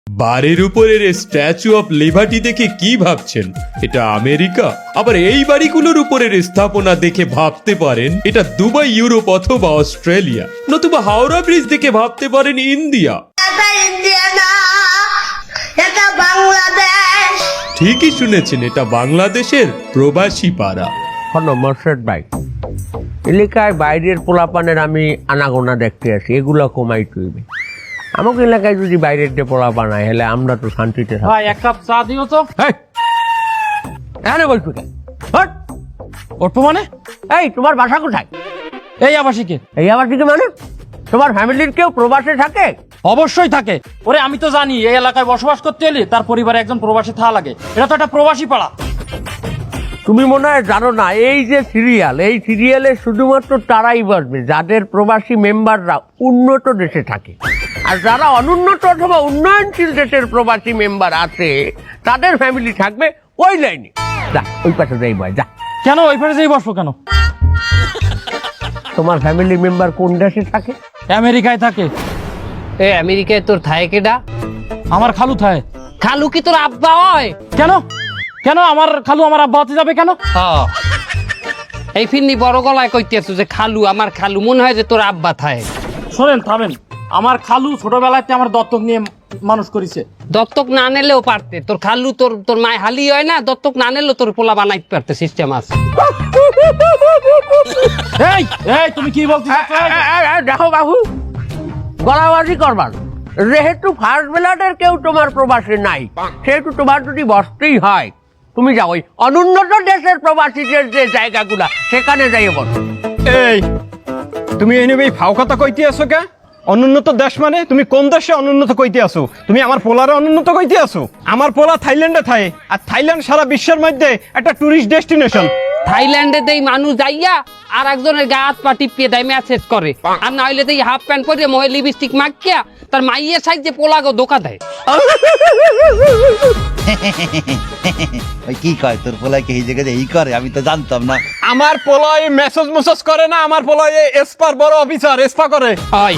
বাড়ির উপরের statue of liberty দেখে কি ভাবছেন এটা আমেরিকা? আবার এই বাড়িগুলোর উপরের স্থাপনা দেখে ভাবতে পারেন এটা দুবাই, ইউরোপ অথবা অস্ট্রেলিয়া, নতুবা হাওড়া ব্রিজ দেখে ভাবতে পারেন ইন্ডিয়া। এটা বাংলাদেশ। ঠিকই শুনেছেন, এটা বাংলাদেশের প্রবাসী পাড়া। মোর্শেদ ভাই, এলাকায় বাইরের পোলাপানের আমি আনাগোনা দেখতে আসি, এগুলো কমাই তুইবে। আমাকে এলাকায় যদি বাইরের যে পোলা বানায় হলে আমরা তো শান্তিতে থাকি। ভাই এক কাপ চা দিও তো। এখানে বলছো কেন? অল্প মানে? এই তোমার বাসা কোথায়? এই আবাসিকে। এই আবার দিকে মানে তোমার ফ্যামিলির কেউ প্রবাসে থাকে? অবশ্যই থাকে। ওরে আমি তো জানি এই এলাকায় বসবাস করতে এলে তার পরিবারে একজন প্রবাসী থাকা লাগে। এটা তো একটা প্রবাসী পাড়া। তুমি মনে হয় জানো না, এই যে সিরিয়াল, এই সিরিয়ালে শুধুমাত্র তারাই বসবে যাদের প্রবাসী মেম্বাররা উন্নত দেশে থাকে, আর যারা অনুন্নত অথবা উন্নয়নশীল দেশের প্রবাসী মেম্বার আছে তাদের ফ্যামিলি থাকবে ওই লাইনে। যা ওই পাশে যাই ভাই, যা। কেন ওই পারে যেই বসবো কেন? তোমার ফ্যামিলি মেম্বার কোন দেশে থাকে? আমেরিকায় থাকে। এ আমেরিকায় তোর থায় কেডা? আমার খালু থাকে। খালু কি তোর আব্বা হয়? কেন কেন আমার খালু আমার আব্বা হতে যাবে কেন? এই ফিরনি বড় গলায় কইতে আছো যে খালু, আমার খালু, মনে হয় যে তোর আব্বা থায়। শোনেন, থামেন। আমার খালু ছোটবেলাতে আমার দত্তক নিয়ে মানুষ করেছে। দত্তক না নিলেও পারতে, তোর খালু তোর মায় হালি হয় না, দত্তক না নিলেও তোর পোলা বানাইতে পারতে, সিস্টেম আছে। এই এই তুমি কি বলছিস? দেখো বাবু, গলাবাজি করবার যেহেতু ফার্স্ট ব্লাডের কেউ তোমার প্রবাসী নাই, সেহেতু তোমার যদি বসতেই হয় তুমি যাও ওই অনুন্নত দেশের প্রবাসীদের যে জায়গাগুলা সেখানে যাই বসো। এই তুমি এই ফাও কথা কইতে আসো কে? অনুন্নত দেশ মানে তুমি কোন দেশে অনুন্নত কইতে আসো? তুমি আমার পোলারে অনুন্নত কইতে আসো? আমার পোলা থাইল্যান্ডে থাকে, আর থাইল্যান্ড সারা বিশ্বের মধ্যে একটা টুরিস্ট ডেস্টিনেশন। থাইল্যান্ডে দেই মানুষ যাইয়া আর একজনের গা হাত পা টিপিয়ে দেয়, মেসেজ করে। আর না হইলে দেই হাফ প্যান্ট পরে মহে লিপস্টিক মাখিয়া তার মাইয়ের সাইজে পোলাগো ধোকা দেয়। ওই কি কয় তোর পোলাকে এই জায়গায় এই করে? আমি তো জানতাম না। আমার পোলায় মেসেজ করে না, আমার পোলায় এসপার বড় অফিসার এসপা করে। হয়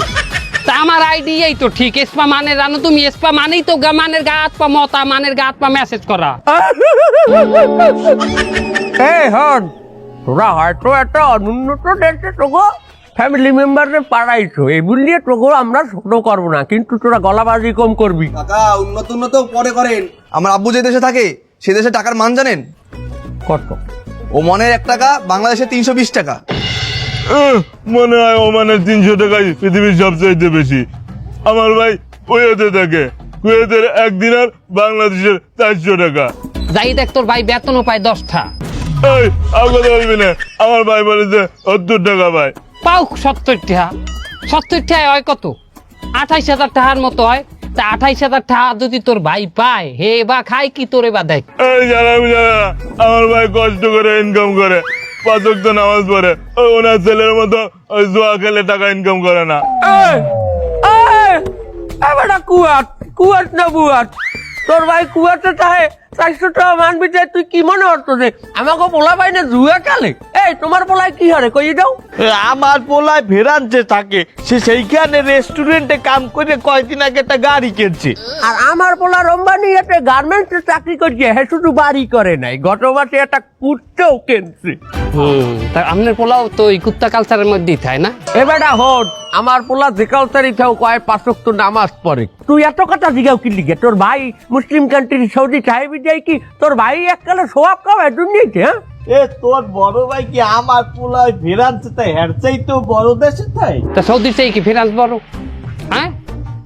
তা আমার আইডি এই তো ঠিক। এসপা মানে জানো তুমি? এসপা মানেই তো মানের গা হাত পা মতা, মানের গা হাত পা মেসেজ করা। এই হন, তোরা হয়তো একটা অনুন্নত দেশে তোকে ফ্যামিলি মেম্বারে পাড়াইছো, এই বললিয়ে তোকে আমরা ছোট করবো না, কিন্তু তোরা গলাবাজি কম করবি। কাকা উন্নত পরে করেন। আমার আব্বু যে দেশে থাকে সে দেশে টাকার মান জানেন কত? ও মনের 1 টাকা বাংলাদেশে 320 টাকা। মনে হয় ওমানের 300 টাকাই পৃথিবীর সবচাইতে বেশি। আমার ভাই কুয়েতে থাকে, কুয়েতের একদিন আর বাংলাদেশের 400 টাকা। যাই দেখ তোর ভাই বেতনও পায় 10টা। এই আর কথা বলবি না, আমার ভাই বলেছে 70 টাকা ভাই। পাও 70 টাকা। 70 টাকা হয় কত? 28,000 টাকার মতো হয়। তা 28,000 টাকা যদি তোর ভাই পায়, হে বা খায় কি তোরে বা দেখ। এই জানা আমার ভাই কষ্ট করে ইনকাম করে, 5 ওয়াক্ত নামাজ পড়ে, ওনার ছেলের মতো ওই জুয়া খেলে টাকা ইনকাম করে না। কুয়াত না বুয়াত, তোর ভাই কুয়াতে থাকে 400 টাকা মানবি যে তুই কি মনে হতো যে আমাকে পোলা পাই না জুয়া খেলে? এই তোমার পোলায় কি হারে কই দাও? আমার পোলায় ফেরান্সে থাকে, সে সেইখানে রেস্টুরেন্টে কাম করে কয়েকদিন আগে একটা গাড়ি কিনছে। আর আমার পোলা রম্বানি একটা গার্মেন্টসে চাকরি করছে, হে শুধু বাড়ি করে নাই, গত মাসে একটা কুত্তাও কিনছে। তা আপনার পোলাও তো এই কুত্তা কালচারের মধ্যেই থাকে না? এবারটা হোক, আমার পোলা যে কালচারই থাও কয় 5 ওয়াক্ত নামাজ পড়ে। তুই এত কথা জিগাও কি লিখে? তোর ভাই মুসলিম কান্ট্রি সৌদি সাহেবি যাই কি তোর ভাই এককালে সোয়াব খাওয়ায় দুনিয়াতে? হ্যাঁ এ তোর বড় ভাই কি আমার পোলায় ফেরান্সে তাই হেরচাই তো বড় দেশে তাই? তা সৌদির চেয়ে কি ফিনান্স বড়? হ্যাঁ,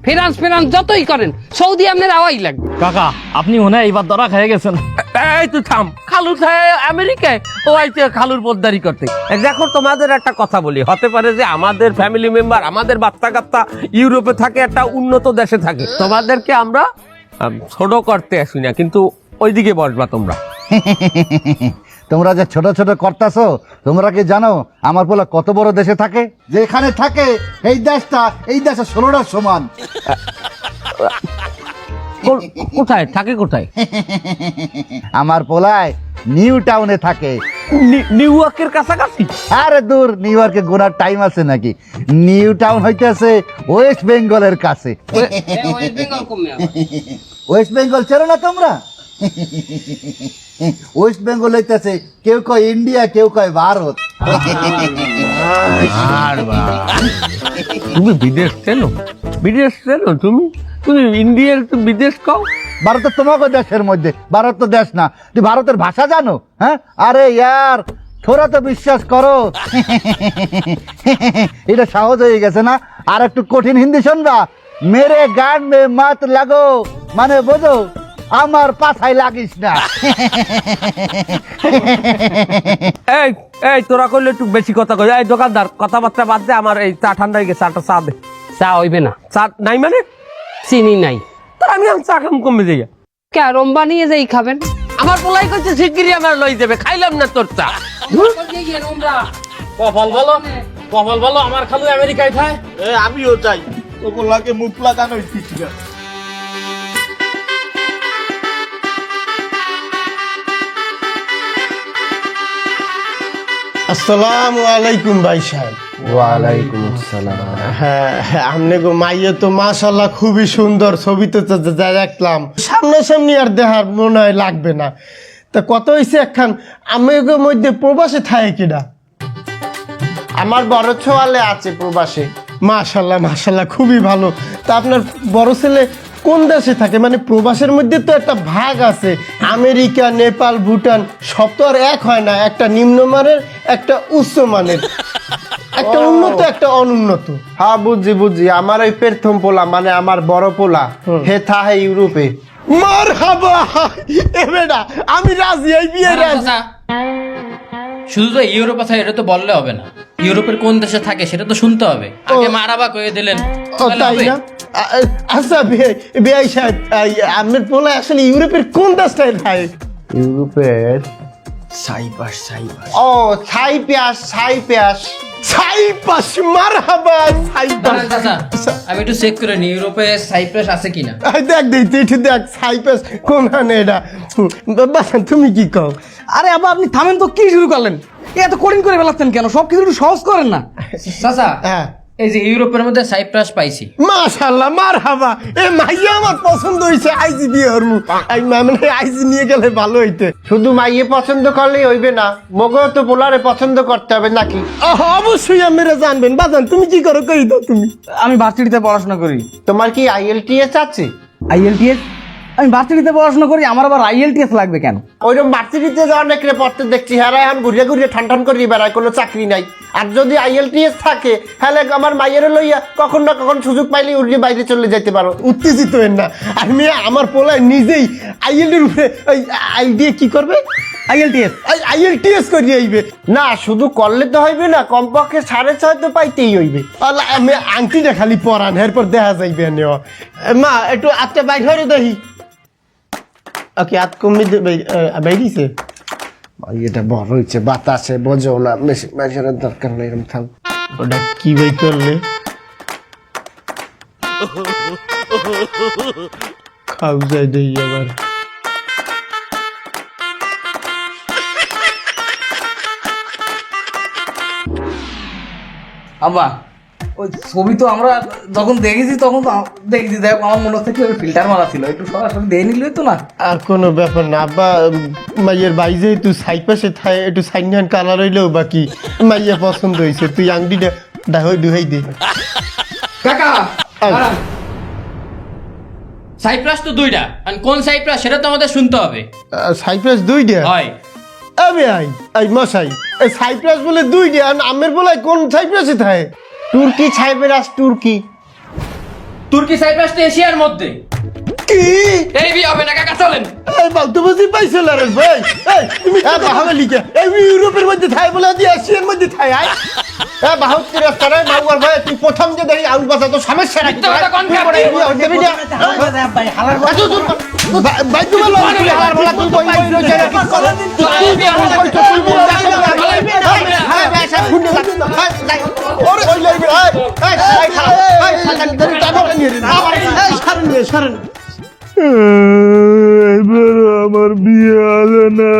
ফিনান্স যতই করেন সৌদি আপনার আওয়াই লাগবে। কাকা আপনি মনে হয় এইবার ধরা খেয়ে গেছেন। এই তুই থাম, খালু থাকে আমেরিকায়, ও আইছে খালুর পোদ্দারি করতে। দেখো তোমাদের একটা কথা বলি, হতে পারে যে আমাদের ফ্যামিলি মেম্বার, আমাদের বাচ্চা কাচ্চা ইউরোপে থাকে, একটা উন্নত দেশে থাকে, তোমাদেরকে আমরা ছোট করতে আসি না, কিন্তু ওইদিকে বসবা তোমরা। তোমরা যে ছোট ছোট করতাছো, তোমরা কি জানো আমার পোলা কত বড় দেশে থাকে? যেখানে থাকে এই দেশে 16টার সমান। কোথায় থাকে? কোথায়? আমার পোলায় নিউ টাউনে থাকে, নিউ ইয়র্কের কাছাকাছি? আরে দূর, নিউ ইয়র্কে ঘোরার টাইম আছে নাকি? নিউ টাউন হইতেছে ওয়েস্ট বেঙ্গলের কাছে। ওয়েস্ট বেঙ্গল চেনো না তোমরা? ওয়েস্ট বেঙ্গল হইতেছে কেউ কয় ইন্ডিয়া, কেউ কয় ভারত। তুমি বিদেশ চেনো? বিদেশ চেনো তুমি? তুমি ইন্ডিয়ার বিদেশ কও? ভারত তো তোমাকে দেশের মধ্যে, ভারত তো দেশ না। তুই ভারতের ভাষা জানো? হ্যাঁ, আরে ইয়ার থোড়া তো বিশ্বাস করো। এটা সহজ হয়ে গেছে না? আর একটু কঠিন হিন্দি শুনবা? মেরে গান মে মাত লাগো, মানে বোঝো আমার পাছায় লাগিস না। এই এই তোরা কইলে একটু বেশি কথা কই। এই দোকানদার, কথাবার্তা বাদ দে, আমার এই চা ঠান্ডা হয়ে গেছে, চা দে। চা হইবে না, চা নাই মানে? চিনি নাই। তা আমি চা খাম কমে যাই। ক্যারম বানিয়ে যাই খাবেন? আমার পোলাই কইছে শিগগিরই আমার লই যাবে, খাইলাম না তোর চা। কপাল ভালো, কপাল ভালো, আমার খালু আমেরিকায় থাকে। আমিও চাই ওগুলাকে মুখ লাগানো ঠিক আছে। আসসালামু আলাইকুম ভাই সাহেব। ওয়ালাইকুম আসসালাম। হ্যাঁ, আপনি গো মাইয়া তো মাশাল্লাহ খুবই সুন্দর, ছবিতে তো যা দেখলাম, সামনাসামনি আর দেখার মনে হয় লাগবে না। তা কত হয়েছে একখান আমেরিকার মধ্যে প্রবাসে থাকে কিনা? আমার বড় ছোয়ালে আছে প্রবাসে। মাশাল্লাহ মাশাল্লাহ খুবই ভালো। তা আপনার বড় ছেলে কোন দেশে থাকে? মানে প্রবাসের মধ্যে তো একটা ভাগ আছে, আমেরিকা, নেপাল, ভুটান, সব তো আর এক হয় না। একটা নিম্নমানের, একটা উচ্চমানের, একটা উন্নত, একটা অনুন্নত। হ্যাঁ বুঝছি বুঝছি। আমার ওই প্রথম পোলা, মানে আমার বড় পোলা, হে থাহে ইউরোপে। মারহাবা, এ বেটা আমি রাজি, এই বিয়ে রাজি। শুধু তো ইউরোপ আছে এটা তো বললে হবে না, ইউরোপের কোন দেশে থাকে সেটা তো শুনতে হবে। আগে মারাবা কয়ে দিলেন ও তাই না? আচ্ছা বিআই সাহেব, আপনার পোলা আসলে ইউরোপের কোন দেশটায় থাকে? ইউরোপের সাইপাস। সাইপাস, ও সাইপ্রাস। সাইপ্রাস, সাইপাস, মারহাবা সাইপাস। আমি একটু চেক করে নি ইউরোপে সাইপ্রাস আছে কিনা। দেখ দেখ সাইপাস কোন হানে এটা। বাবা তুমি কি কও? আরে আবার আপনি থামেন তো, কি শুরু করলেন? এত কঠিন করে ফেলাচ্ছেন কেন? সবকিছু একটু সহজ করেন না। চাচা, হ্যাঁ এই যে ইউরোপের মধ্যে সাইপ্রাস পাইছি। মাশাআল্লাহ, মারহাবা। এ মাইয়া আমার পছন্দ হইছে, আইজি বিয়ে হরমু। মানে আইজি নিয়ে গেলে ভালো হইতে। শুধু মাইয়ে পছন্দ করলেই হইবে না, মগও তো পোলারে পছন্দ করতে হবে নাকি? অবশ্যই আপনারা জানবেন। বাজান তুমি কি করো কই দাও তুমি? আমি ভার্সিটিতে পড়াশোনা করি। তোমার কি IELTS আছে? আইএলটিএস? আমি ভার্সিটিতে পড়াশোনা করি, আমার আবার আইএলটিএস লাগবে কেন? ওইরকম ভার্সিটিতে যে অনেকরে পড়তে দেখছি, হ্যাঁ এখন ঘুরিয়ে ঘুরিয়ে ঠান করে বেড়ায়, কোনো চাকরি নাই। আর যদি IELTS থাকে, হ্যাঁ আমার মাইয়ের লইয়া কখন না কখন সুযোগ পাইলে উড়িয়ে বাইরে চলে যেতে পারো। উত্তেজিত হেন না। আর মেয়ে আমার পোলায় নিজেই আইএলটির উপরে আই দিয়ে কি করবে? আইএলটিএস করে আইবে। না শুধু করলে তো হইবে না, কমপক্ষে 6.5 তো পাইতেই হইবে। আমি আংটিটা খালি পরান, এরপর দেখা যাইবে নেওয়া। মা একটু আটটা বাইর হয়ে দেখি। ওকে, আট কমে বাইরিছে। এটা বড় হয়েছে, বাতাসে বোঝো না, মেশিনের দরকার নেই, এরকম থাক। ওটা কি বাই করলে? খাও যাই দেই আবার। আব্বা, ওই ছবি তো আমরা যখন দেখেছি তখন তো দেখেছি, দেখ আমার মনে হচ্ছে কি ফিল্টার মারা ছিল, একটু সরাসরি দিয়ে নিলে তো না। আর কোনো ব্যাপার না আব্বা, মাইয়ের বাই যে তুই সাইপাশে থাই, একটু সাইন কালার হইলেও বাকি মাইয়া পছন্দ হয়েছে। তুই আংটিটা দুহাই দে। কাকা, সাইপ্রাস তো দুইটা, আর কোন সাইপ্রাস সেটা তো আমাদের শুনতে হবে। সাইপ্রাস দুইটা হয়? আমি আই মশাই, এই সাইপ্রাস বলে দুইটা, আর আমের বলে কোন সাইপ্রাসে থাকে? তুর্কি সাইপ্রাস, তুর্কি। তুর্কি সাইপ্রাস তো এশিয়ার মধ্যে। কি? এই বিয়ে হবে না কাকা, চলেন। এই বালতু বুঝি পাইছিল রে ভাই। এই তুমি বাহাবে লিখে এই ইউরোপের মধ্যে থাকে বলে দিয়ে এশিয়ার মধ্যে থাকে। আই এ বহুত কি রাস্তা রে মাউয়ার ভাই, তুই প্রথম যে দেখি আউল বাসা তো সমস্যা নাকি? মিথ্যা কথা কোন খাবে? ভাই হালার ভাই তুমি লোক তুই হালার বলা, তুই বই বই রইছে না কি করে? তুই বিয়ে হল কইছ, তুই বিয়ে হ্যাঁ ভাই সব শুনে যা। ওরে ওই লইবে। এই খারাপ, এই সাকান ধরে টানো নিয়ে রে। এই সারেন এবার আমার বিয়ে হবে না।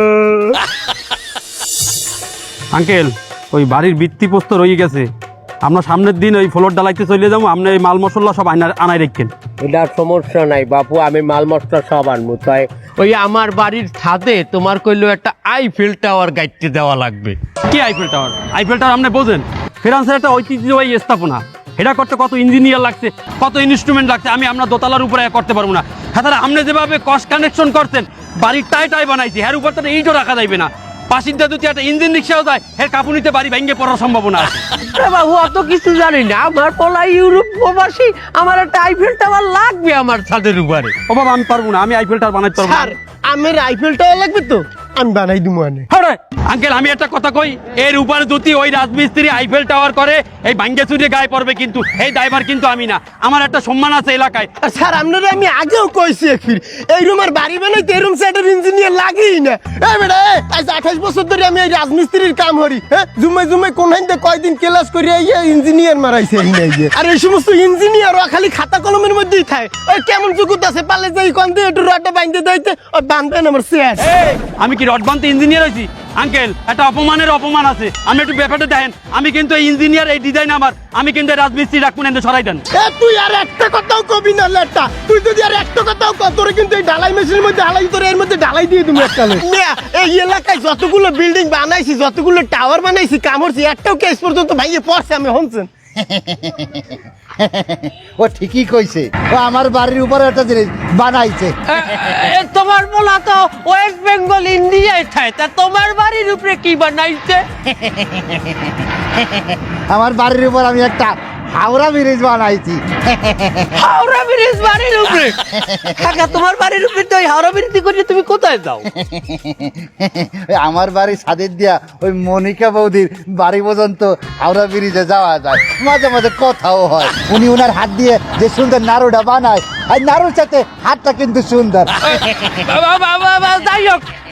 আঙ্কেল ওই বাড়ির ভিত্তিপ্রস্তর রয়ে গেছে, আমরা সামনের দিন ওই ফ্লোর ডালাইতে চলে যাবো, আপনি এই মাল মশলা সব আনাই রেখেন। এটা সমস্যা নাই বাপু, আমি মাল মশলা সব আনবো। তাই ওই আমার বাড়ির ছাদে তোমার কইলো একটা আইফেল টাওয়ার গাইতে দেওয়া লাগবে। কি আইফেল টাওয়ার? আইফেল টাওয়ার আপনি বোঝেন? ফ্রান্সের একটা ঐতিহ্যবাহী স্থাপনা, এটা করতে কত ইঞ্জিনিয়ার লাগছে, কত ইনস্ট্রুমেন্ট লাগছে, আমি আমরা দোতলার উপরে করতে পারবো না। হ্যাঁ তাহলে আপনি যেভাবে কস্ট কানেকশন করছেন, বাড়ির টাই বানাইছি, এর উপর তো ইটও রাখা যাইবে না। পাশিটা যদি একটা ইঞ্জিন রিক্সাও যায়, এর কাপুনিতে বাড়ি ভেঙে পড়ার সম্ভাবনা আছে। বাবু অত কিছু জানি না, আমার পোলা ইউরোপ প্রবাসী, আমার একটা আইফেল টাওয়ার লাগবে আমার ছাদের উপরে। ও বাবা আমি পারবো না, আমি আইফেল টাওয়ার বানাইতে পারবো না। স্যার আমার আইফেল টাওয়ার লাগবে তো, আমি বানাই দিব মানে। আঙ্কেল আমি একটা কথা কই, এর উপরে যদি ওই রাজমিস্ত্রি আইফেল টাওয়ার করে, এই ভাঙ্গে চুরিয়ে গায়ে পড়বে, কিন্তু এই ড্রাইভার কিন্তু আমি না, আমার একটা সম্মান আছে এলাকায়। স্যার আপনারা আমি আগেও কইছি ফির এই রুমের বাড়ি বানাইতে এই রুম সেটের ইঞ্জিনিয়ার লাগেই না। এই বেটা আজ 28 বছর ধরে আমি এই রাজমিস্ত্রির কাম করি। হ্যাঁ জুমাই কোন হাইতে কয়দিন ক্লাস করে ইঞ্জিনিয়ার মারাইছে এই নাই। আর এই সমস্ত ইঞ্জিনিয়ার খালি খাতা কলমের মধ্যেই থাকে। ওই কেমন জুকুত আছে পালে যাই কোন দিয়ে একটু রডটা বাইন্ধে দিতে, ওই বাঁধবেন আমার শেষ। আমি কি রড বানতে ইঞ্জিনিয়ার হয়েছি? আঙ্কেল একটা অপমানের অপমান আছে, আমি একটু ব্যাপারটা দেখেন, আমি কিন্তু এই ইঞ্জিনিয়ার, এই ডিজাইন আমার, আমি কিন্তু রাজমিস্ত্রি রাখবো না, সরাই দেন। তুই আর একটা কথাও কবি না লেটা, তুই যদি আর একটা কথাও তোরে কিন্তু এই ঢালাই মেশিনের মধ্যে ঢালাই, তোর এর মধ্যে ঢালাই দিয়ে তুমি একটা। এই এলাকায় যতগুলো বিল্ডিং বানাইছি, যতগুলো টাওয়ার বানাইছি, কামড়ছি, একটাও কেস পর্যন্ত ভাইয়ে পড়ছে আমি হনছেন। ও ঠিকই কইছে, ও আমার বাড়ির উপরে একটা জিনিস বানাইছে। তোমার বলা তো ওয়েস্ট বেঙ্গল ইন্ডিয়ায় থাকে, তা তোমার বাড়ির উপরে কি বানাইছে? আমার বাড়ির উপর আমি একটা হাওড়া ব্রিজ বানাইছি। হাওড়া ব্রিজ বাড়ির উপরে? কাকা তোমার বাড়ির উপরে তো ওই হাওড়া ব্রিজ করে তুমি কোথায় যাও? আমার বাড়ি ছাদের দিয়া ওই মনিকা বৌদির বাড়ি পর্যন্ত হাওড়া ব্রিজে যাওয়া যায়, মাঝে মাঝে কথাও হয়। উনি ওনার হাত দিয়ে যে সুন্দর নাড়ুটা বানায়, আর নাড়ুর সাথে হাতটা কিন্তু সুন্দর।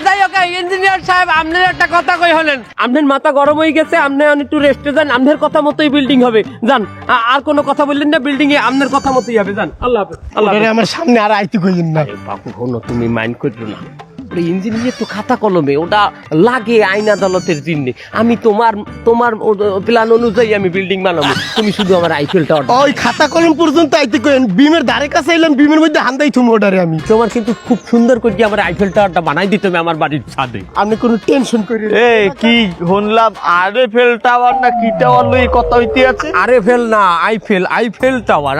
যাই হোক ইঞ্জিনিয়ার সাহেব, আপনার একটা কথা কই হলেন, আপনার মাথা গরম হয়ে গেছে, আপনি একটু রেস্টে যান, আপনার কথা মতোই বিল্ডিং হবে, যান। আর কোনো কথা বললেন না, বিল্ডিং এ আপনার কথা মতোই হবে, যান। আল্লাহ হাফেজ। আল্লাহ হাফেজ। আমার সামনে আর আইতে কইলেন না। বাপু হনো, তুমি মাইন্ড করছো না, ইঞ্জিনিয়ার তো খাতা কলমে, ওটা লাগে আইন আদালতের জন্য। আমি তোমার প্ল্যান অনুযায়ী আমি বিল্ডিং বানাবো, তুমি শুধু আমার আইফেল টাওয়ার। ওই খাতা কলম পর্যন্ত আইতে কইন, বিমের ধারে কাছে এলাম, বিমের মধ্যে হান্দাই তুমি ওটারে আমি। তোমার কিন্তু খুব সুন্দর করে আমার আইফেল টাওয়ারটা বানাই দিতে হবে আমার বাড়ির ছাদে। আপনি কোনো টেনশন করেন না। এই কি শুনলাম আরএফএল টাওয়ার না কি টাওয়ার লই কথা হইতে আছে? আরএফএল না, আইফেল টাওয়ার।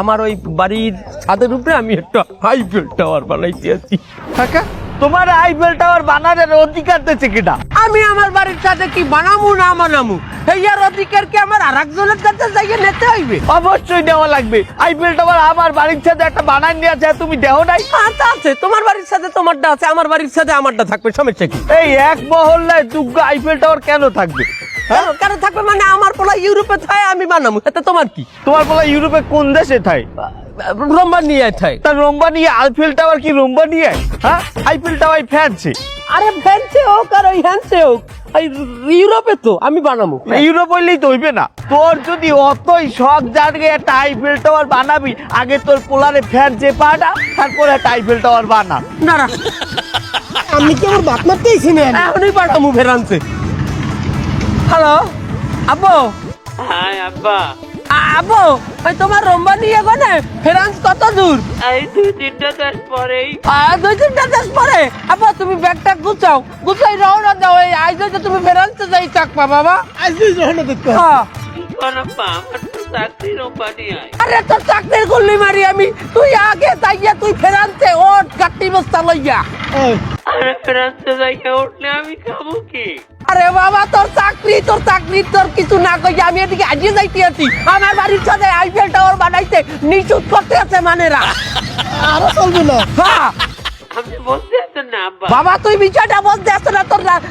আমার ওই বাড়ির ছাদের উপরে আমি একটা আইফেল টাওয়ার বানাইতে আছি। কাকা তোমার আইফেল টাওয়ার বানানোর অধিকার দিয়েছে কিনা? আমি আমার বাড়ির ছাদে কি বানামু না বানামু, এইয়ার অধিকার কি আমার আরেকজনের কাছে যাইয়ে নিতে হইবে? অবশ্যই দেওয়া লাগবে। আইফেল টাওয়ার আমার বাড়ির ছাদে একটা বানাই নিয়ে আছে, তুমি দেহ নাই? আচ্ছা আছে, তোমার বাড়ির ছাদে তোমারটা আছে, আমার বাড়ির ছাদে আমারটা থাকবে, সমস্যা কি? এই এক মহল্লায় দুগ্গ আইফেল টাওয়ার কেন থাকবে? কেন থাকবে মানে, আমার পোলা ইউরোপে থাকে, আমি বানামু, এতে তোমার কি? তোমার বলা ইউরোপে কোন দেশে থাকে? রোমানিয়া থাকে। তা রোমানিয়া আইফেল টাওয়ার কি রোমানিয়া? হ্যাঁ আইফেল টাওয়ার ফ্যান্সি। আরে ফ্যান্সি হোক আর ওই হ্যান্সি হোক, ইউরোপে তো আমি বানাবো। ইউরোপ হইলেই তো হইবে না। তোর যদি অতই শখ জাগে একটা আইফেল টাওয়ার বানাবি, আগে তোর পোলারে ফ্যান যে পাটা, তারপরে একটা আইফেল টাওয়ার বানা। না আপনি কি আমার বাপ মারতেইছি না? এখনই বানাবো ফেরান্সে। হ্যালো আব্বু। হ্যাঁ আব্বা। আব্বু ওই তোমার রোমানিয়া গনে ফ্রান্স কত দূর? এই 2-3টা দেশ পরেই। 2-3টা দেশ পরে? আব্বা তুমি ব্যাগটা গুছাই রওনা দাও, এই আজ যে তুমি ফ্রান্সে যাই চাকপা বাবা। আজই রওনা দিতে। হ্যাঁ আব্বা আমার তো চাকরি রোমানিয়ায়। আরে তোর চাকরির গুল্লি মারি আমি, তুই আগে যাইয়া তুই ফ্রান্সে ওঠ গাটি বস্তা লইয়া। আরে ফ্রান্সে যাইয়া উঠলে আমি খাবো কি? আরে বাবা তোর চাকরি তোর কিছু না কইয়া আমি এদিকে আজিয়ে যাইতে আছি, আমার বাড়ির সাথে আইফেল টাওয়ার বানাইতে নিশুত করতে আছে মানেরা। আরো চলবে না। হ্যাঁ আপনি বলতে আছেন না আব্বা? বাবা তুই বিষয়টা বুঝতে আসছ না,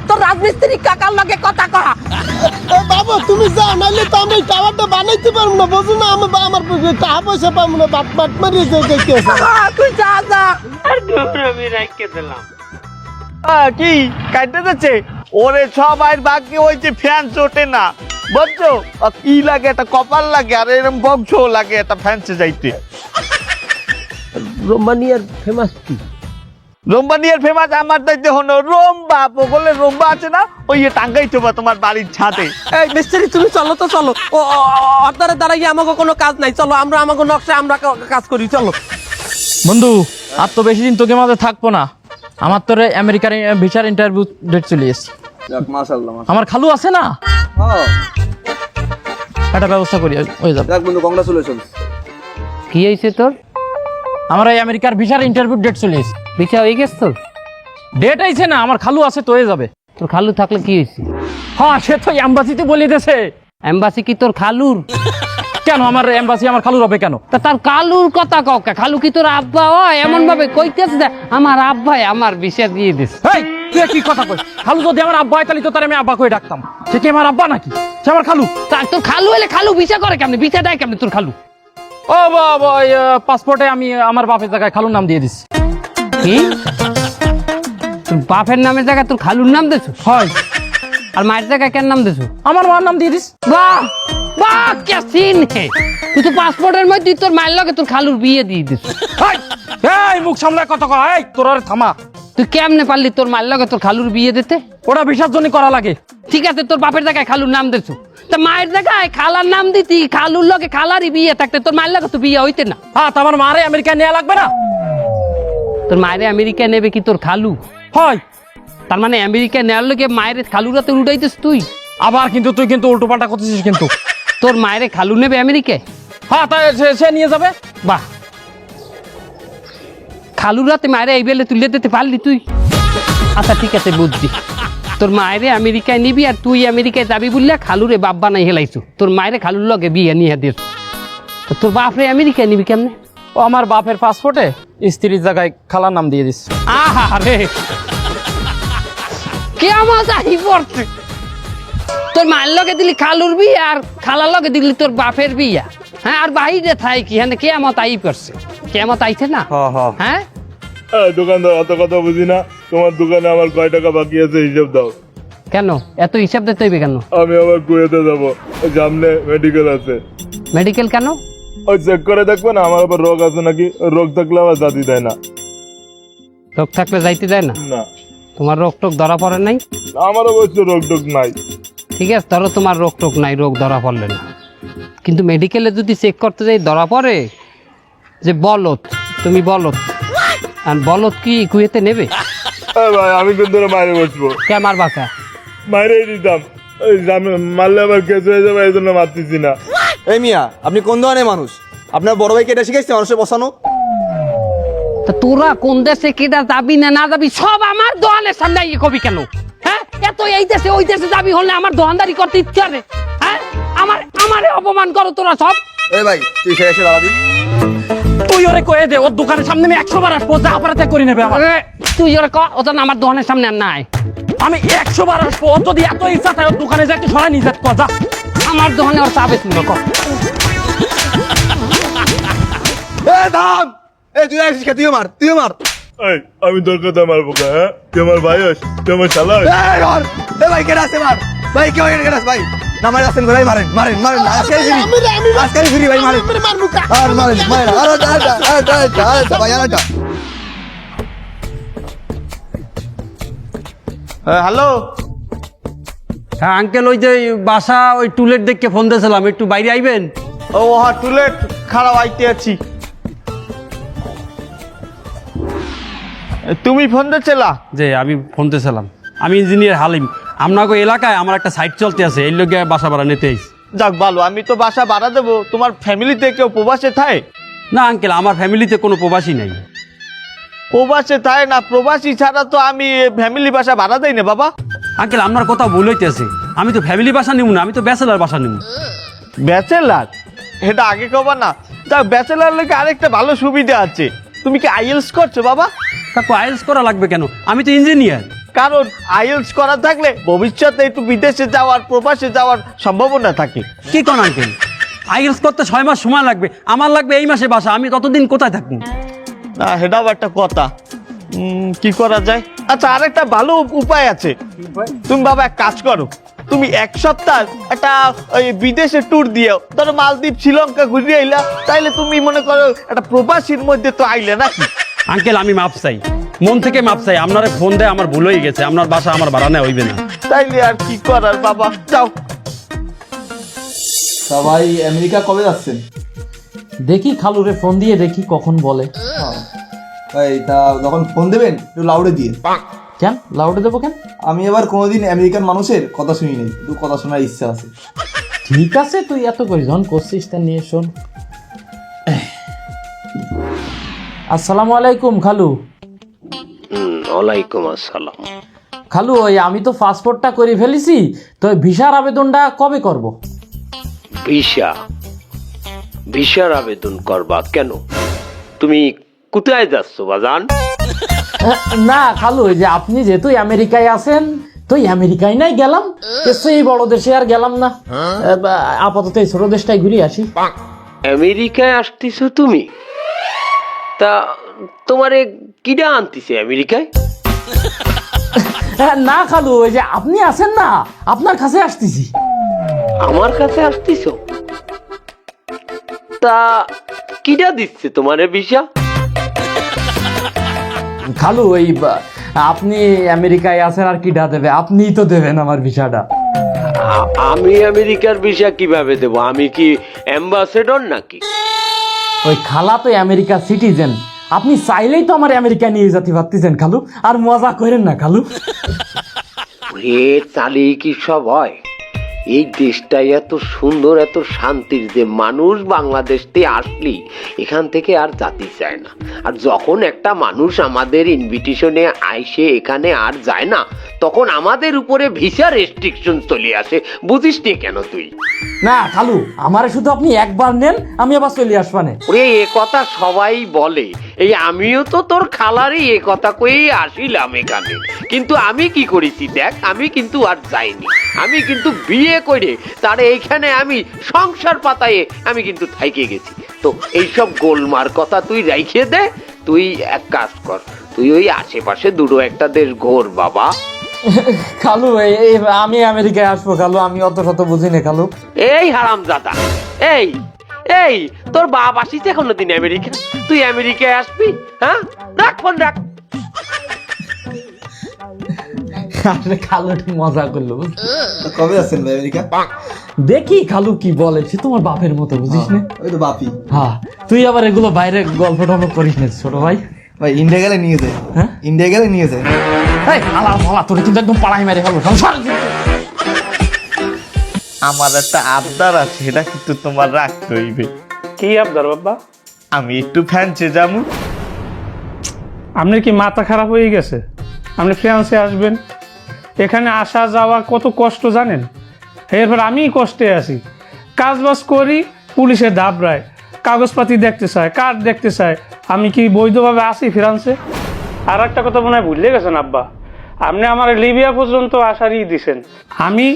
তোর রাজমিস্ত্রি কাকার লগে কথা কয়া। বাবা তুমি যাও, নাহলে তো আমি টাওয়ারটা বানাইতে পারবো না, বুঝো না? আমার টাকা পয়সা পাবো না, বাট মারিয়ে যাইতে আছে। তুই যা আর দূর আমি রাখতে দিলাম। কি কাটতে যাচ্ছে? ওরে সবাই বাকি ওই যে ফ্যান চোটে না, বুঝছো? কি লাগে একটা কপাল লাগে, আর এরকম বংশ লাগে একটা ফ্যান্সে যাইতে। রোমানিয়ার ফেমাস কি? রোম্বা নিয়ে ফেমাস আমার দায়িত্ব হলো রোম্বা বগলে রোম্বা আছে না ওই টাঙ্গাই চোবা তোমার বাড়ির ছাদে। এই মিস্ত্রি তুমি চলো তো চলো, ও আপনারা দাঁড়াই আমাকে কোনো কাজ নাই, চলো আমরা আমাকে নকশা আমরা কাজ করি, চলো। বন্ধু আর তো বেশি দিন তোকে মাঝে থাকবো না, আমার তোর আমেরিকার ভিসার ইন্টারভিউ ডেট চলে এসেছে। মাশাআল্লাহ আমার খালু আছে না, একটা ব্যবস্থা করি হয়ে যাবে। বন্ধু কংগ্রাচুলেশন। কি হয়েছে তোর? আমার এই আমেরিকার ভিসার ইন্টারভিউ ডেট চলে এসেছে। বিচা হয়ে গেছ তোর? ডেট আইছে না, আমার খালু আছে তো হয়ে যাবে। তোর খালু থাকলে কি হয়েছে? হ্যাঁ সে তো এম্বাসিতে বলে দিয়েছে। এম্বাসি কি তোর খালুর? কেন আমার এম্বাসি আমার খালুর হবে কেন? তা তার কালুর কথা কাউকে, খালু কি তোর আব্বা হয়? এমন ভাবে কইতেছে যে আমার আব্বাই আমার বিষয় দিয়ে দিস। এই তুই কি কথা কইস? খালু যদি আমার আব্বা হয় তাহলে তো তার আমি আব্বা কই ডাকতাম। সে কি আমার আব্বা নাকি? সে আমার খালু। তোর খালু হলে খালু বিষয় করে কেমনে? বিষয় দেয় কেমনে তোর খালু? ও বাবা, পাসপোর্টে আমি আমার বাপের জায়গায় খালুর নাম দিয়ে দিছি। কি তোর বাপের নামের জায়গায় তোর খালুর নাম দিছো? হয়। আর মায়ের জায়গায় কেন নাম দিছো? আমার মার নাম দিয়ে দিস। বাহ বাহ, কে সিন হে! তুই তো পাসপোর্টের মধ্যে তোর মায়ের লগে তোর খালুর বিয়ে দিয়ে দিস। এই মুখ সামলায় কথা কয়, এই তোর আরে থামা। তুই কেমনে পারলি তোর মায়ের লগে তোর খালুর বিয়ে দিতে? ওটা ভিসার জন্য করা লাগে। ঠিক আছে, তোর বাপের জায়গায় খালুর নাম দিছো, তা মায়ের জায়গায় খালার নাম দিতি। খালুর লগে খালারই বিয়ে থাকতে তোর মায়ের লগে তো বিয়ে হইতে না। হ্যাঁ, তো আমার মারে আমেরিকা নেওয়া লাগবে না? তোর মায়ের আমেরিকা নেবে কি তোর খালু? হয়। তার মানে আমেরিকা নেওয়ার লোকে মায়ের খালুরাতে উঠাইতিস তুই? আবার কিন্তু তুই কিন্তু উল্টো পাল্টা করতেছিস কিন্তু। তোর মায়ের খালু নেবে আমেরিকায়? হ্যাঁ, তাই সে নিয়ে যাবে। বাহ, খালুরাতে মায়ের এই বেলে তুলে দিতে পারলি তুই? আচ্ছা ঠিক আছে, বুঝছি। তোর মায়েরে আমেরিকায় নিবি আর তুই আমেরিকায় যাবি বললে খালুরে বাপ বানাই হেলাইছু। তোর মায়ের খালুর লগে বিয়ে নিয়ে দিস। তোর বাপরে আমেরিকায় নিবি কেমনে? ও আমার বাপের পাসপোর্টে স্ত্রীর জায়গায় খালার নাম দিয়ে দিস। আহা রে, কেমন যাই পড়ছে। তোর মায়ের লগে দিলি খালুর বিয়ে আর খালার লগে দিলি তোর বাপের বিয়া। হ্যাঁ, আর বাইরে থাই কি হ্যাঁ কেমত আই করছে? কেমত আইছে না? হ্যাঁ দোকানদার অত কথা বুঝি না, তোমার দোকানে আমার কয় টাকা বাকি আছে হিসাব দাও। কেন এত হিসাব দিতে হইবে কেন? আমি আবার কুয়েতে যাবো, সামনে মেডিকেল আছে। মেডিকেল কেন? ওই চেক করে দেখবে না আমার আবার রোগ আছে নাকি। রোগ থাকলে আবার জাতি দেয় না। রোগ থাকলে যাইতে দেয় না? না। তোমার রোগ টোক ধরা পড়ে নাই? আমার অবশ্য রোগ টোক নাই। ঠিক আছে, ধরো তোমার রোগ টোক নাই, রোগ ধরা পড়লে না, কিন্তু মেডিকেলে যদি চেক করতে যাই ধরা পড়ে যে বলত, তুমি বলত, আর বলত কি কুয়েতে নেবে? ভাই আমি কিন্তু মায়ের বসবো। কে মারবা? কা মায়েরই দিতাম, মারলে আবার কেস হয়ে যাবে, এই জন্য মারতেছি না। এই মিয়া, আপনি কোন ধরনের মানুষ? আপনার বড় ভাইকে এটা শিখাইছে মানুষের বসানো? তা তোরা কোন দেশে কেটা যাবি না না যাবি সব আমার দোকানের সামনে ইয়ে কবি কেন? হ্যাঁ, এত এই দেশে ওই দেশে যাবি হলে আমার দোকানদারি করতে ইচ্ছা রে? হ্যাঁ, আমারে অপমান করো তোরা সব। এই ভাই তুই সে এসে দাঁড়াবি। তুই ওরে কয়ে দে, ওর দোকানের সামনে আমি 100 বার আসবো, যা অপরাধ করে নেবে আমার। তুই ওরে ও যেন আমার দোকানের সামনে আর নাই। আমি 100 বার আসবো, ওর যদি এত ইচ্ছা থাকে ওর দোকানে যা একটু সরাই নিয়ে যাত যা। আমার দোকানে ওর চাবে তুমি কর। দাম তুই আসিস কে? তুইও মার, তুইও মার। আমি তোর কথা মারবো কা? হ্যাঁ, তুই আমার ভাই হস, তুই আমার শালা হস। ভাই কেটে আসে মার, ভাই কেউ কেটে আস ভাই না মারে আসেন ভাই, মারেন মারেন মারেন আজকে ফ্রি ভাই, মারেন আর মারেন মারেন আর ভাই আর হ্যালো। হ্যাঁ আঙ্কেল, ওই যে বাসা ওই টুলেট দেখে ফোন দিয়েছিলাম, একটু বাইরে আইবেন? ও হ্যাঁ, টুলেট খারাপ আইতে আছি। তুমি ফোন দিয়েছিলা? যে আমি ফোন দিয়েছিলাম, আমি ইঞ্জিনিয়ার হালিম। আপনাকে এলাকায় আমার একটা সাইট চলতে আছে, এই লোকে বাসা ভাড়া নিতে আইছি। যাক ভালো, আমি তো বাসা ভাড়া দেবো। তোমার ফ্যামিলিতে কেউ প্রবাসে থাকে? না আঙ্কেল, আমার ফ্যামিলিতে কোনো প্রবাসী নাই। প্রবাসে থাকে না? প্রবাসী ছাড়া তো আমি ফ্যামিলি বাসা ভাড়া দেই না বাবা। আঙ্কেল আপনার কথা ভুল হইতেছে, আমি তো ফ্যামিলি বাসা নিব না, আমি তো ব্যাচেলার বাসা নিব। ব্যাচেলার? এটা আগে কবা না। তা ব্যাচেলার লোকে আরেকটা ভালো সুবিধা আছে। তুমি কি আইএলস করছো বাবা? কাকু আইএলস করা লাগবে কেন? আমি তো ইঞ্জিনিয়ার। কারণ আইএলস করা থাকলে ভবিষ্যতে একটু বিদেশে যাওয়ার, প্রবাসে যাওয়ার সম্ভাবনা থাকে। কি কোন আঙ্কেল, আইএলস করতে 6 মাস সময় লাগবে, আমার লাগবে এই মাসে বাসা, আমি ততদিন কোথায় থাকবো? না সেটাও একটা কথা। কি করা যায়? আচ্ছা, আরেকটা ভালো উপায় আছে। তুমি বাবা এক কাজ করো, তুমি 1 সপ্তাহ একটা ওই বিদেশে ট্যুর দিও। ধরো মালদ্বীপ, শ্রীলঙ্কা ঘুরিয়ে আইলা, তাইলে তুমি মনে করো একটা প্রবাসীর মধ্যে তো আইলে নাকি। আঙ্কেল আমি মাপ চাই, মন থেকে মাপ চাই, আপনারে ফোন দেয় আমার ভুল হয়ে গেছে, আপনার বাসা আমার ভাড়া নেওয়া হইবে না। তাইলে আর কি করার বাবা, যাও। সবাই আমেরিকা কবে যাচ্ছেন? দেখি খালুরে ফোন দিয়ে দেখি কখন বলে। ভাই তা যখন ফোন দেবেন একটু লাউডে দিয়ে। কেন লাউডে দেবো কেন? আমি এবার কোনোদিন আমেরিকান মানুষের কথা শুনি নাই, একটু কথা শোনার ইচ্ছা আছে। ঠিক আছে, তুই এত করে যখন করছিস তা নিয়ে শোন। আসসালামু আলাইকুম খালু। ওয়ালাইকুম আসসালাম। খালু ওই আমি তো পাসপোর্টটা করে ফেলেছি, তো ভিসার আবেদনটা কবে করব? ভিসার আবেদন করবা কেন? তুমি কোথায় যাচ্ছ বাজান? না খালু, ওই যে আপনি যেহেতু আমেরিকায় আছেন তো আমেরিকায় নাই গেলাম, এই বড় দেশে আর গেলাম না, আপাতত এই ছোট দেশটাই ঘুরে আসি। আমেরিকায় আসতেছ তুমি? তা তোমারে কিডা আনতেছে আমেরিকায়? না খালু, ওই যে আপনি আছেন না, আপনার কাছে আসতেছি। আমার কাছে আসতেছ? তা কিডা দিচ্ছে তোমারে ভিসা? খালু ওই আপনি আমেরিকায় আছেন আর কিডা দেবে, আপনিই তো দেবেন আমার ভিসাটা। আমি আমেরিকার ভিসা কিভাবে দেব? আমি কি অ্যাম্বাসেডর নাকি? ওই খালা তো আমেরিকা সিটিজেন, আপনি চাইলেই তো আমার আমেরিকা নিয়ে যেতে পারতেছেন খালু, আর মজা করেন না খালু। রে চালিয়ে কি সব হয়? এই দেশটাই এত সুন্দর, এত শান্তির যে মানুষ বাংলাদেশতে আসলি এখান থেকে আর জাতি চায় না। আর যখন একটা মানুষ আমাদের ইনভিটেশনে আইসে এখানে আর যায় না, তখন আমাদের উপরে ভিসা রেস্ট্রিকশন চলে আসে। বুঝিস নি কেন তুই? না খালু, আমারে শুধু আপনি একবার নেন, আমি আবার চলে আসবানে। ওরে এ কথা সবাই বলে, এই আমিও তো তোর খালারই এ কথা কয়েই আসিলাম এখানে, কিন্তু আমি কি করেছি দেখ, আমি কিন্তু আর যাইনি। আমি কিন্তু বিয়ে করে তারে এইখানে আমি সংসার পাতায়ে আমি কিন্তু থাইকে গেছি। তো এইসব গোলমার কথা তুই রাইখে দে, তুই এক কাজ কর, তুই ওই আশেপাশে দুটো একটা দেশ ঘোর বাবা। খালু আমি আমেরিকায় আসবো খালু, আমি অত শত বুঝি না খালু। এই হারামজাদা, এই এই তোর বাপ আসিছে কোনোদিন আমেরিকা? তুই আমেরিকায় আসবি? হ্যাঁ, রাখ ফোন রাখ। খালু একটু মজা করলো। কবে যাচ্ছেন ভাই আমেরিকা? দেখি খালু কি বলে, সে তোমার বাপের মতো বুঝিস না? ওই তো বাপি। হ্যাঁ, তুই আবার এগুলো বাইরে গল্প টল্প করিস না ছোট ভাই। ভাই ইন্ডিয়া গেলে নিয়ে যায়। হ্যাঁ, ইন্ডিয়া গেলে নিয়ে যায়। তোর কিন্তু একদম পাড়াই মেরে ফেলবো সংসার। আমার একটা আবদার আছে, সেটা কিন্তু তোমার রাখতে হইবে। কি আবদার বাবা? আমি একটু ফ্রান্সে যাবো। আপনার কি মাথা খারাপ হয়ে গেছে? আপনি ফ্রান্সে আসবেন, এখানে আসা যাওয়া কত কষ্ট জানেন? এরপর আমি কষ্টে আছি, কাজ বাজ করি, পুলিশে দাবড়ায়, কাগজপাতি দেখতে চায়, কার্ড দেখতে চায়, আমি কি বৈধভাবে আসি ফ্রান্সে? আর একটা কথা মনে হয় ভুলে গেছেন আব্বা, আপনি আমার লিবিয়া পর্যন্ত আসারই দিছেন। আমি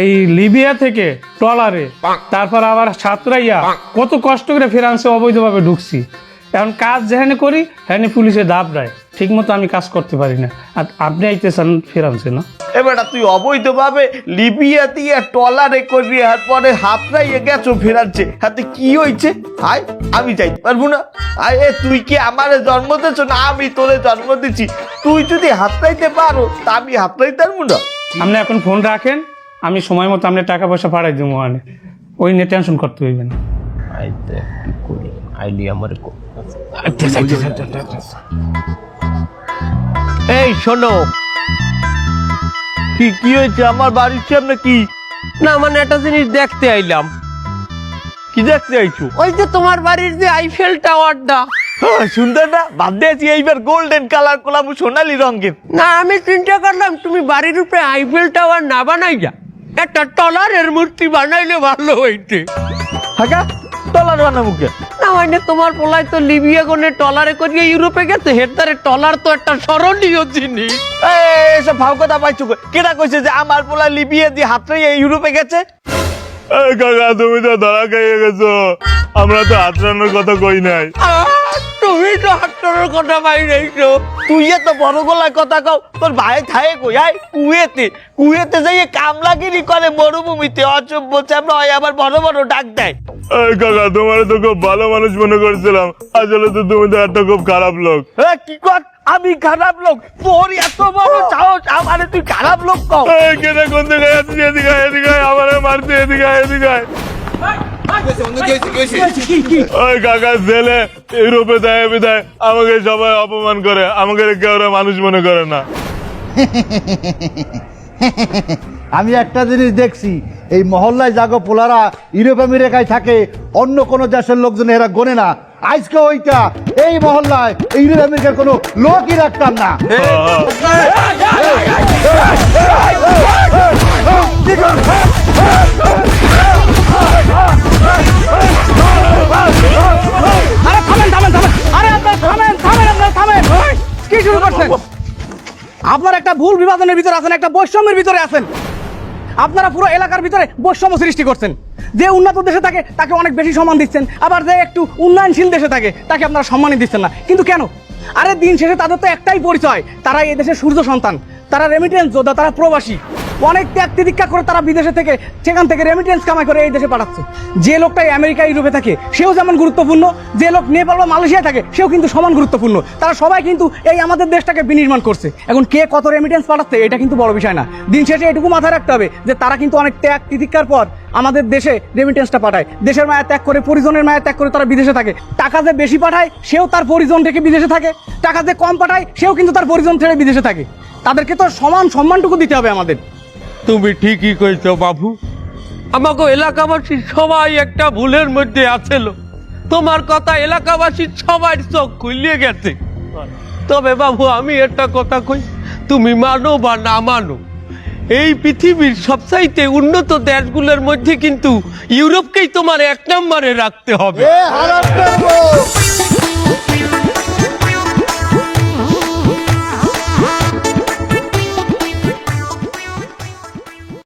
এই লিবিয়া থেকে ট্রলারে, তারপর আবার সাঁতরাইয়া কত কষ্ট করে ফ্রান্সে অবৈধভাবে ঢুকছি। এখন কাজ যেখানে করি সেখানে পুলিশে দাবড়ায়, ঠিক মতো আমি কাজ করতে পারি না। আর আপনি আইতেছেন ফ্রান্সে না? এবার তুই অবৈধভাবে লিবিয়া দিয়ে ট্রলারে করবি, আর পরে হাতড়াইয়ে গেছো ফ্রান্সে, হাতে কি হয়েছে? হাই, আমি যাইতে পারবো না? আয় তুই কি আমারে জন্ম দিয়েছ না আমি তোরে জন্ম দিচ্ছি? তুই যদি হাতড়াইতে পারো তা আমি হাতড়াইতে পারবো না? আপনি এখন ফোন রাখেন, আমি সময় মতো আপনি টাকা পয়সা পাঠাই দিব, মানে ওই নিয়ে টেনশন করতে হইবে না। এই শোনো, কি কি হয়েছে? আমার বাড়ির সামনে কি না মানে একটা জিনিস দেখতে আইলাম। কি দেখতে আইছো? ওই যে তোমার বাড়ির যে আইফেল টাওয়ারটা। সুন্দর না? ভাবতেছি এইবার গোল্ডেন কালার করলাম, সোনালি রঙের। না আমি চিন্তা করলাম তুমি বাড়ির উপরে আইফেল টাওয়ার না বানাইয়া একটা টলারের মূর্তি বানাইলে ভালো হইতে। হ্যাঁ, টলার বানাবো কে? না মানে তোমার পোলায় তো লিবিয়া গনে টলারে করিয়ে ইউরোপে গেছে, হেডদারে টলার তো একটা স্মরণীয় জিনিস। এসব ভাব কথা পাইছো? কেটা কইছে যে আমার পোলা লিবিয়া দিয়ে হাতড়াইয়া ইউরোপে গেছে? এই কাকা, তুমি তো ধরা খাইয়ে গেছো, আমরা তো হাতড়ানোর কথা কই নাই। তুমি তো হাতটানোর কথা পাই নাইছো। তুই এত বড় গলায় কথা কও, তোর ভাই থায়ে কই? আয় কুয়েতে যাইয়ে কামলাগিরি করে মরুভূমিতে, অচব্য চামড়া হয়, আবার বড় বড় ডাক দেয়। এই কাকা, তোমার তো খুব ভালো মানুষ মনে করছিলাম, আসলে তো তুমি তো একটা খুব খারাপ লোক। কি কর? আমি খারাপ লোক? তোর এত বড় সাহস, আমারে তুই খারাপ লোক কও? এই কেন কোন দিকে আছিস? এদিকে আয়, এদিকে আয়, আমারে মারতে এদিকে আয়, এদিকে আয়। ওই কাকা জেলে ইউরোপে দেয় বিদায় আমাকে সবাই অপমান করে, আমাকে কেউ মানুষ মনে করে না। আমি একটা জিনিস দেখছি, এই মহল্লায় জাগো পোলারা ইউরোপ আমেরিকায় থাকে, অন্য কোন দেশের লোকজন এরা গোনে না। আজকে ওইটা এই মহল্লায় ইউরোপ আমেরিকার কোনো লোকই রাখতাম না। আরে থামেন থামেন থামেন, আরে আপনার থামেন থামেন, আপনার থামেন। কি শুরু করছেন? আপনার একটা ভুল বিভাজনের ভিতরে আছেন, একটা বৈষম্যের ভিতরে আছেন। আপনারা পুরো এলাকার ভিতরে বৈষম্য সৃষ্টি করছেন। যে উন্নত দেশে থাকে তাকে অনেক বেশি সম্মান দিচ্ছেন, আবার যে একটু উন্নয়নশীল দেশে থাকে তাকে আপনারা সম্মানই দিচ্ছেন না। কিন্তু কেন? আরে দিন শেষে তাদের তো একটাই পরিচয়, তারা এই দেশের সূর্য সন্তান, তারা রেমিটেন্স যোদ্ধা, তারা প্রবাসী। অনেক ত্যাগ তিতিক্ষা করে তারা বিদেশে থেকে সেখান থেকে রেমিটেন্স কামাই করে এই দেশে পাঠাচ্ছে। যে লোকটাই আমেরিকা ইউরোপে থাকে সেও যেমন গুরুত্বপূর্ণ, যে লোক নেপাল বা মালয়েশিয়ায় থাকে সেও কিন্তু সমান গুরুত্বপূর্ণ। তারা সবাই কিন্তু এই আমাদের দেশটাকে বিনির্মাণ করছে। এখন কে কত রেমিটেন্স পাঠাচ্ছে এটা কিন্তু বড় বিষয় না। দিন শেষে এটুকু মাথায় রাখতে হবে যে তারা কিন্তু অনেক ত্যাগ তিতিক্ষার পর আমাদের দেশে রেমিটেন্সটা পাঠায়। দেশের মায়া ত্যাগ করে, পরিজনের মায়া ত্যাগ করে তারা বিদেশে থাকে। টাকা যে বেশি পাঠায় সেও তার পরিজন থেকে বিদেশে থাকে, টাকা যে কম পাঠায় সেও কিন্তু তার পরিজন ছেড়ে বিদেশে থাকে। তাদেরকে তো সমান সম্মানটুকু দিতে হবে আমাদের। তুমি ঠিকই কইছো বাবু, আমাকে এলাকাবাসী সবাই একটা ভুলের মধ্যে আছিল। তোমার কথা এলাকাবাসীর সবার চোখ খুলিয়ে গেছে। তবে বাবু আমি একটা কথা কই, তুমি মানো বা না মানো, এই পৃথিবীর সবচাইতে উন্নত দেশগুলোর মধ্যে কিন্তু ইউরোপকেই তোমার 1 নম্বরে রাখতে হবে। এ হারাম করবো।